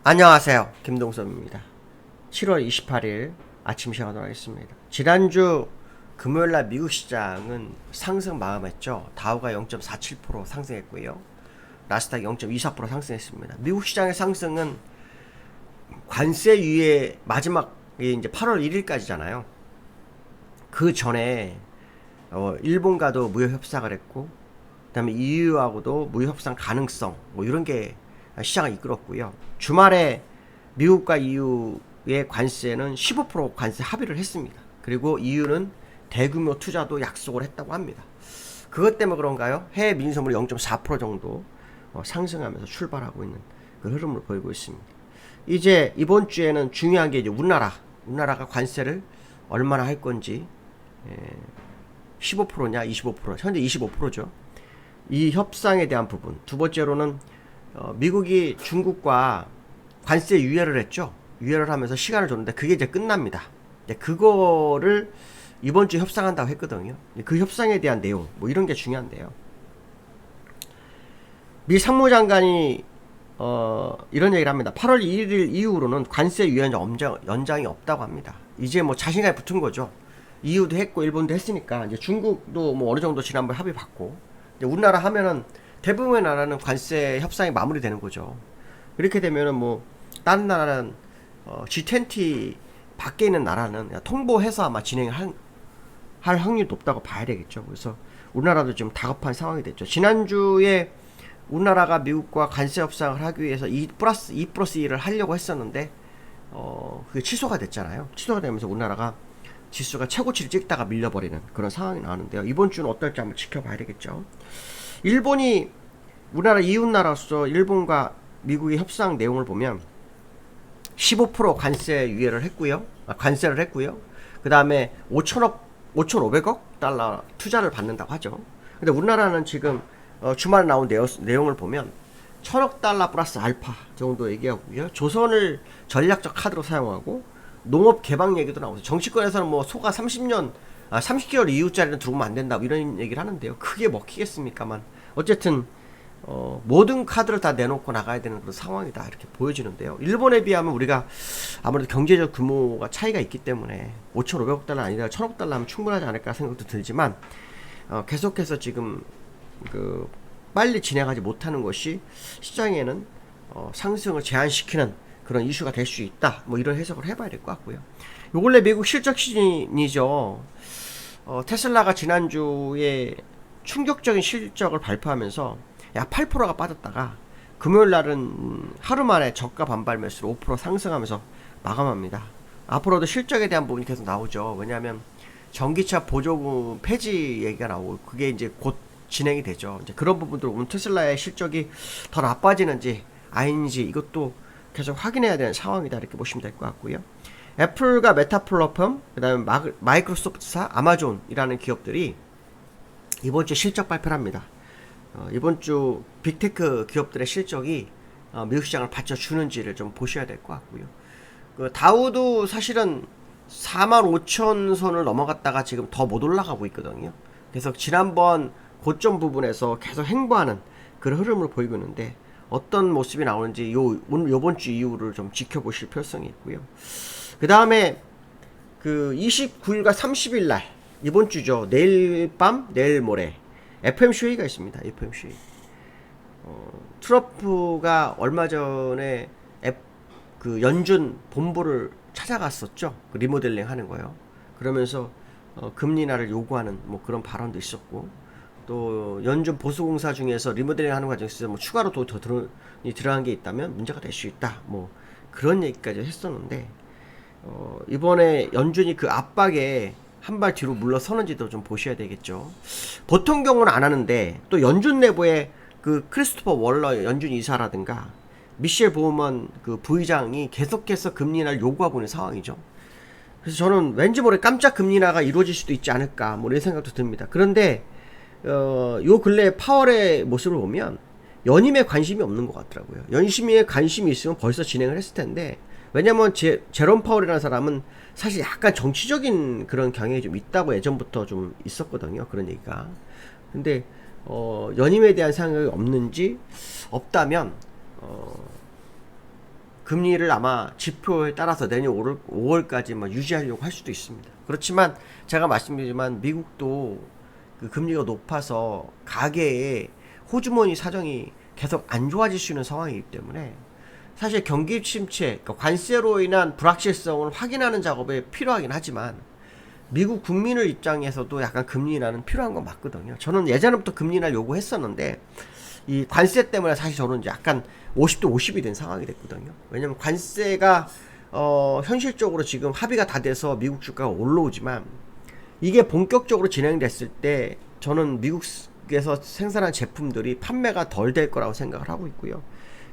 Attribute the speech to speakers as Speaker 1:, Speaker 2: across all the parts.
Speaker 1: 안녕하세요. 김동섭입니다. 7월 28일 아침 시작하도록 하겠습니다. 지난주 금요일날 미국 시장은 상승 마감했죠. 다우가 0.47% 상승했고요. 나스닥 0.24% 상승했습니다. 미국 시장의 상승은 관세 유예 마지막이 이제 8월 1일까지잖아요. 그 전에 일본과도 무역 협상을 했고, 그다음에 EU하고도 무역 협상 가능성 뭐 이런 게 시장을 이끌었고요. 주말에 미국과 EU의 관세는 15% 관세 합의를 했습니다. 그리고 EU는 대규모 투자도 약속을 했다고 합니다. 그것 때문에 그런가요? 해외 민수물이 0.4% 정도 상승하면서 출발하고 있는 그 흐름을 보이고 있습니다. 이제 이번 주에는 중요한 게 이제 우리나라가 관세를 얼마나 할 건지 15%냐 25% 현재 25%죠. 이 협상에 대한 부분. 두 번째로는 미국이 중국과 관세 유예를 했죠. 유예를 하면서 시간을 줬는데 그게 이제 끝납니다. 그거를 이번 주에 협상한다고 했거든요. 그 협상에 대한 내용 뭐 이런 게 중요한데요. 미 상무장관이 이런 얘기를 합니다. 8월 1일 이후로는 관세 유예 연장이 없다고 합니다. 이제 뭐 자신감이 붙은 거죠. EU도 했고 일본도 했으니까 이제 중국도 뭐 어느 정도 지난번에 합의 받고 이제 우리나라 하면은 대부분의 나라는 관세 협상이 마무리되는 거죠. 그렇게 되면은 뭐 다른 나라는 G20 밖에 있는 나라는 통보해서 아마 진행을 할 확률이 높다고 봐야 되겠죠. 그래서 우리나라도 좀 다급한 상황이 됐죠. 지난주에 우리나라가 미국과 관세 협상을 하기 위해서 2+2를 하려고 했었는데 그게 취소가 됐잖아요. 취소가 되면서 우리나라가 지수가 최고치를 찍다가 밀려버리는 그런 상황이 나왔는데요. 이번 주는 어떨지 한번 지켜봐야 되겠죠. 일본이 우리나라 이웃나라로서 일본과 미국의 협상 내용을 보면 15% 관세 유예를 했고요. 관세를 했고요. 그 다음에 5,500억 달러 투자를 받는다고 하죠. 근데 우리나라는 지금 주말에 나온 내용을 보면 1,000억 달러 플러스 알파 정도 얘기하고요. 조선을 전략적 카드로 사용하고 농업 개방 얘기도 나오죠. 정치권에서는 뭐 소가 30개월 이후짜리는 들어오면 안 된다 이런 얘기를 하는데요. 크게 먹히겠습니까만 어쨌든 모든 카드를 다 내놓고 나가야 되는 그런 상황이다 이렇게 보여지는데요. 일본에 비하면 우리가 아무래도 경제적 규모가 차이가 있기 때문에 5,500억 달러 아니라 1,000억 달러 하면 충분하지 않을까 생각도 들지만 계속해서 지금 빨리 진행하지 못하는 것이 시장에는 상승을 제한시키는 그런 이슈가 될 수 있다. 뭐 이런 해석을 해봐야 될 것 같고요. 요 근래 미국 실적 시즌이죠. 테슬라가 지난주에 충격적인 실적을 발표하면서 약 8%가 빠졌다가 금요일 날은 하루 만에 저가 반발 매수로 5% 상승하면서 마감합니다. 앞으로도 실적에 대한 부분이 계속 나오죠. 왜냐하면 전기차 보조금 폐지 얘기가 나오고 그게 이제 곧 진행이 되죠. 이제 그런 부분들 오늘 테슬라의 실적이 더 나빠지는지 아닌지 이것도 계속 확인해야 되는 상황이다 이렇게 보시면 될 것 같고요. 애플과 메타플랫폼 그다음에 마이크로소프트사 아마존이라는 기업들이 이번 주 실적 발표를 합니다. 이번 주 빅테크 기업들의 실적이 미국 시장을 받쳐주는지를 좀 보셔야 될 것 같고요. 그 다우도 사실은 45,000선을 넘어갔다가 지금 더 못 올라가고 있거든요. 그래서 지난번 고점 부분에서 계속 행보하는 그런 흐름을 보이고 있는데 어떤 모습이 나오는지 요번 주 이후를 좀 지켜보실 필요성이 있고요. 그 다음에 그 29일과 30일 날 이번 주죠. 내일 밤, 내일 모레 FMC 회의가 있습니다. FMC 회의. 트럼프가 얼마 전에 그 연준 본부를 찾아갔었죠. 그 리모델링 하는 거요. 그러면서 금리 인하를 요구하는 뭐 그런 발언도 있었고 또 연준 보수공사 중에서 리모델링 하는 과정에서 뭐 추가로 더 들어간 게 있다면 문제가 될 수 있다. 뭐 그런 얘기까지 했었는데 이번에 연준이 그 압박에 한 발 뒤로 물러서는지도 좀 보셔야 되겠죠. 보통 경우는 안 하는데 또 연준 내부에 그 크리스토퍼 월러 연준 이사라든가 미셸 보우먼 그 부의장이 계속해서 금리 인하를 요구하고 있는 상황이죠. 그래서 저는 왠지 모르게 깜짝 금리 인하가 이루어질 수도 있지 않을까 뭐 이런 생각도 듭니다. 그런데 요 근래 파월의 모습을 보면 연임에 관심이 없는 것 같더라고요. 연심에 관심이 있으면 벌써 진행을 했을 텐데 왜냐면 제롬 파월이라는 사람은 사실 약간 정치적인 그런 경향이 좀 있다고 예전부터 좀 있었거든요. 그런 얘기가. 근데 연임에 대한 생각이 없는지 없다면 금리를 아마 지표에 따라서 내년 5월까지 뭐 유지하려고 할 수도 있습니다. 그렇지만 제가 말씀드리지만 미국도 그 금리가 높아서 가계의 호주머니 사정이 계속 안 좋아질 수 있는 상황이기 때문에 사실 경기 침체, 그러니까 관세로 인한 불확실성을 확인하는 작업이 필요하긴 하지만 미국 국민을 입장에서도 약간 금리 인하는 필요한 건 맞거든요. 저는 예전부터 금리 인하 요구했었는데 이 관세 때문에 사실 저는 이제 약간 50대 50이 된 상황이 됐거든요. 왜냐면 관세가 현실적으로 지금 합의가 다 돼서 미국 주가가 올라오지만 이게 본격적으로 진행됐을 때 저는 미국에서 생산한 제품들이 판매가 덜 될 거라고 생각을 하고 있고요.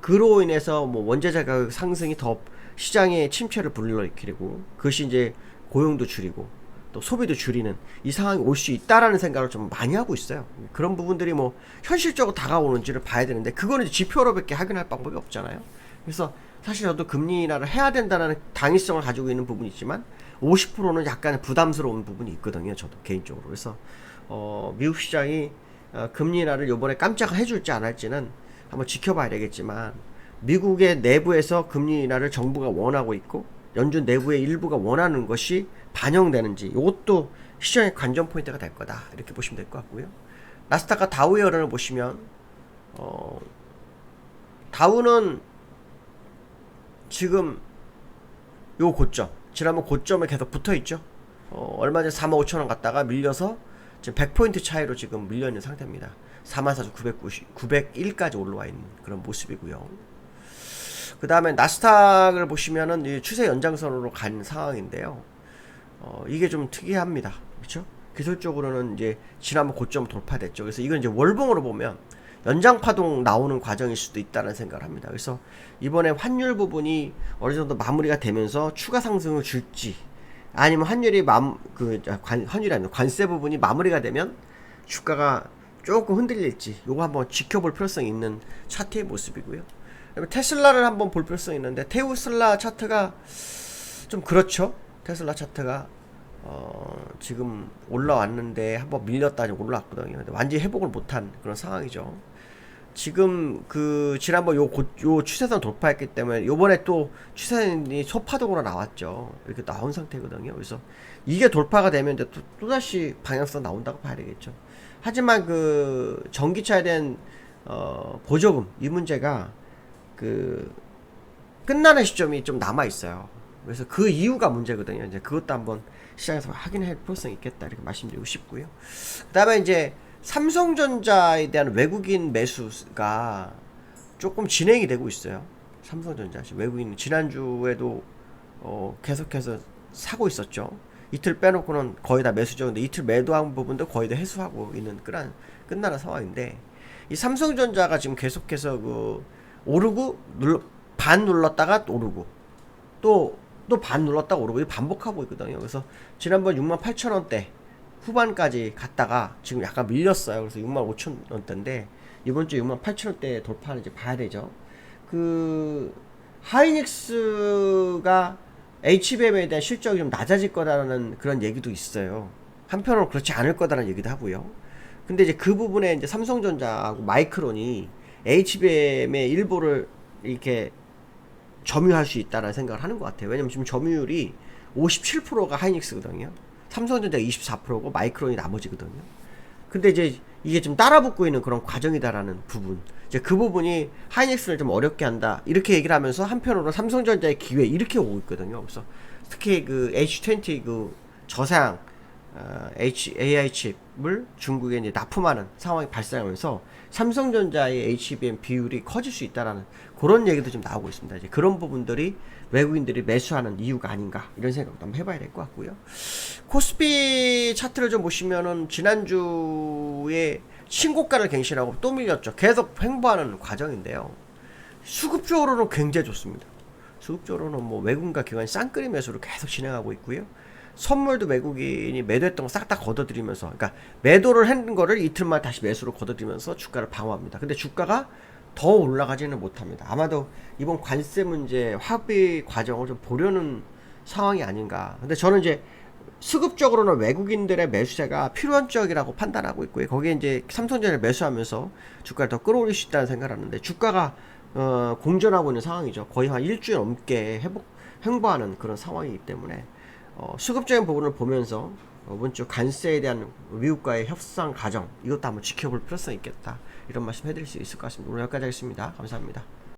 Speaker 1: 그로 인해서 뭐 원재재 가격 상승이 더 시장의 침체를 불러일으키고 그것이 이제 고용도 줄이고 또 소비도 줄이는 이 상황이 올 수 있다라는 생각을 좀 많이 하고 있어요. 그런 부분들이 뭐 현실적으로 다가오는지를 봐야 되는데 그거는 지표로밖에 확인할 방법이 없잖아요. 그래서 사실 저도 금리 인하를 해야 된다는 당위성을 가지고 있는 부분이 있지만 50%는 약간 부담스러운 부분이 있거든요. 저도 개인적으로. 그래서 미국 시장이 금리 인하를 이번에 깜짝 해줄지 안 할지는 한번 지켜봐야 되겠지만 미국의 내부에서 금리 인하를 정부가 원하고 있고 연준 내부의 일부가 원하는 것이 반영되는지 이것도 시장의 관전 포인트가 될 거다 이렇게 보시면 될 것 같고요. 나스닥과 다우의 흐름을 보시면 다우는 지금 요 고점 지난번 고점에 계속 붙어있죠. 얼마 전에 45,000원 갔다가 밀려서 지금 100포인트 차이로 지금 밀려있는 상태입니다. 44,901까지 올라와 있는 그런 모습이고요. 그 다음에 나스닥을 보시면은 이 추세 연장선으로 간 상황인데요. 이게 좀 특이합니다. 그렇죠? 기술적으로는 이제 지난번 고점 돌파됐죠. 그래서 이건 이제 월봉으로 보면 연장파동 나오는 과정일 수도 있다는 생각을 합니다. 그래서 이번에 환율 부분이 어느 정도 마무리가 되면서 추가 상승을 줄지 아니면 환율이 환율이 아니라 관세 부분이 마무리가 되면 주가가 조금 흔들릴지 요거 한번 지켜볼 필요성이 있는 차트의 모습이고요. 테슬라를 한번 볼 필요성이 있는데 테슬라 차트가 좀 그렇죠. 테슬라 차트가 지금 올라왔는데 한번 밀렸다 올라왔거든요. 근데 완전히 회복을 못한 그런 상황이죠. 지금 그 지난번 요 추세선 돌파했기 때문에 요번에 또 추세선이 소파동으로 나왔죠. 이렇게 나온 상태거든요. 그래서 이게 돌파가 되면 이제 또다시 방향성 나온다고 봐야 되겠죠. 하지만 그 전기차에 대한 보조금 이 문제가 그 끝나는 시점이 좀 남아 있어요. 그래서 그 이유가 문제거든요. 이제 그것도 한번 시장에서 확인할 필요성이 있겠다 이렇게 말씀드리고 싶고요. 그다음에 이제 삼성전자에 대한 외국인 매수가 조금 진행이 되고 있어요. 삼성전자 외국인 지난주에도 계속해서 사고 있었죠. 이틀 빼놓고는 거의 다 매수죠. 근데 이틀 매도한 부분도 거의 다 해소하고 있는 끝나는 상황인데 이 삼성전자가 지금 계속해서 그 오르고 반 눌렀다가 오르고 또 반 눌렀다가 오르고 반복하고 있거든요. 그래서 지난번 68,000원대 후반까지 갔다가 지금 약간 밀렸어요. 그래서 65,000원대인데 이번 주 68,000원대 돌파를 이제 봐야 되죠. 그 하이닉스가 HBM에 대한 실적이 좀 낮아질 거라는 그런 얘기도 있어요. 한편으로 그렇지 않을 거다라는 얘기도 하고요. 근데 이제 그 부분에 이제 삼성전자하고 마이크론이 HBM의 일부를 이렇게 점유할 수 있다는 생각을 하는 것 같아요. 왜냐면 지금 점유율이 57%가 하이닉스거든요. 삼성전자가 24%고 마이크론이 나머지거든요. 근데 이제 이게 좀 따라붙고 있는 그런 과정이다라는 부분. 이제 그 부분이 하이닉스를 좀 어렵게 한다. 이렇게 얘기를 하면서 한편으로 삼성전자의 기회 이렇게 오고 있거든요. 그래서 특히 그 H20 그 저상 AI 칩을 중국에 이제 납품하는 상황이 발생하면서 삼성전자의 HBM 비율이 커질 수 있다라는 그런 얘기도 좀 나오고 있습니다. 이제 그런 부분들이 외국인들이 매수하는 이유가 아닌가 이런 생각도 한번 해봐야 될 것 같고요. 코스피 차트를 좀 보시면은 지난주에 신고가를 갱신하고 또 밀렸죠. 계속 횡보하는 과정인데요. 수급적으로는 굉장히 좋습니다. 수급적으로는 뭐 외국인과 기관이 쌍끌이 매수를 계속 진행하고 있고요. 선물도 외국인이 매도했던 거 싹 다 걷어들이면서, 그러니까 매도를 한 거를 이틀만 다시 매수로 걷어들이면서 주가를 방어합니다. 근데 주가가 더 올라가지는 못합니다. 아마도 이번 관세 문제 합의 과정을 좀 보려는 상황이 아닌가. 근데 저는 이제 수급적으로는 외국인들의 매수세가 필연적이라고 판단하고 있고요. 거기에 이제 삼성전자를 매수하면서 주가를 더 끌어올릴 수 있다는 생각을 하는데 주가가 공전하고 있는 상황이죠. 거의 한 일주일 넘게 횡보하는 그런 상황이기 때문에 수급적인 부분을 보면서 이번 주 관세에 대한 미국과의 협상 과정, 이것도 한번 지켜볼 필요성이 있겠다, 이런 말씀 해드릴 수 있을 것 같습니다. 오늘 여기까지 하겠습니다. 감사합니다.